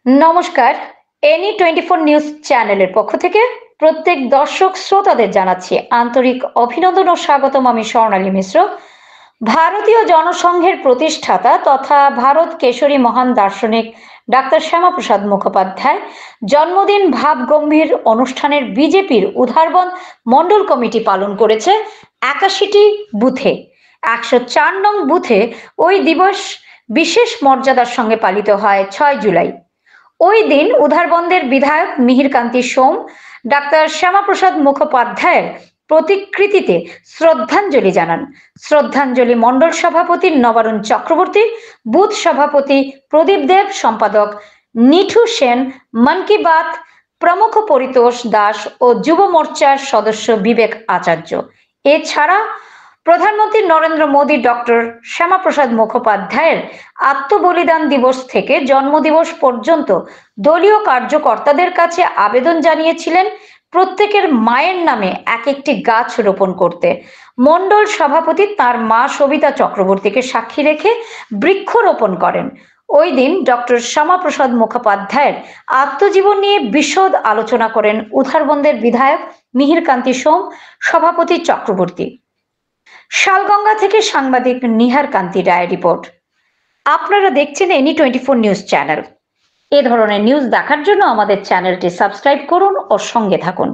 নমস্কার। Any 24 news চ্যানেলের পক্ষ থেকে প্রত্যেক দর্শক শ্রোতাদের জানাচ্ছি আন্তরিক অভিনন্দন ও স্বাগতম। আমি স্বর্ণালী মিশ্র। ভারতীয় জনসংঘের প্রতিষ্ঠাতা তথা ভারত কেশরী মহান দার্শনিক ডাক্তার শ্যামাপ্রসাদ মুখোপাধ্যায় জন্মদিন ভাবগম্ভীর অনুষ্ঠানের বিজেপির উধারবন্দ মণ্ডল কমিটি পালন করেছে 81টি বুথে। 104 নং বুথে ওই দিবস বিশেষ মর্যাদার সঙ্গে পালিত হয় 6 জুলাই। ওই দিন উধারবন্দের বিধায়ক মিহিরকান্তি সোম ডাক্তার শ্যামাপ্রসাদ মুখোপাধ্যায়ের প্রতিকৃতিতে শ্রদ্ধাঞ্জলি জানান। শ্রদ্ধাঞ্জলি মণ্ডল সভাপতি নবারুণ চক্রবর্তী, বুথ সভাপতি প্রদীপ দেব, সম্পাদক নিঠু সেন, মন কি বাত প্রমুখ পরিতোষ দাস ও যুব মোর্চার সদস্য বিবেক আচার্য। এছাড়া প্রধানমন্ত্রী নরেন্দ্র মোদী ডক্টর শ্যামাপ্রসাদ মুখোপাধ্যায়ের আত্মবলিদান দিবস থেকে জন্মদিবস পর্যন্ত দলীয় কার্যকর্তাদের কাছে আবেদন জানিয়েছিলেন প্রত্যেকের মায়ের নামে এক একটি গাছ রোপণ করতে। মণ্ডল সভাপতি তার মা সবিতা চক্রবর্তীকে সাক্ষী রেখে বৃক্ষরোপণ করেন। ওই দিন ডক্টর শ্যামাপ্রসাদ মুখোপাধ্যায়ের আত্মজীবন নিয়ে বিশদ আলোচনা করেন উধারবন্দের বিধায়ক মিহিরকান্তি সোম, সভাপতি চক্রবর্তী। শালগঙ্গা থেকে সাংবাদিক নিহার কান্তি রায় রিপোর্ট। আপনারা দেখছেন এনি 24 নিউজ চ্যানেল। এ ধরনের নিউজ দেখার জন্য আমাদের চ্যানেলটি সাবস্ক্রাইব করুন ও সঙ্গে থাকুন।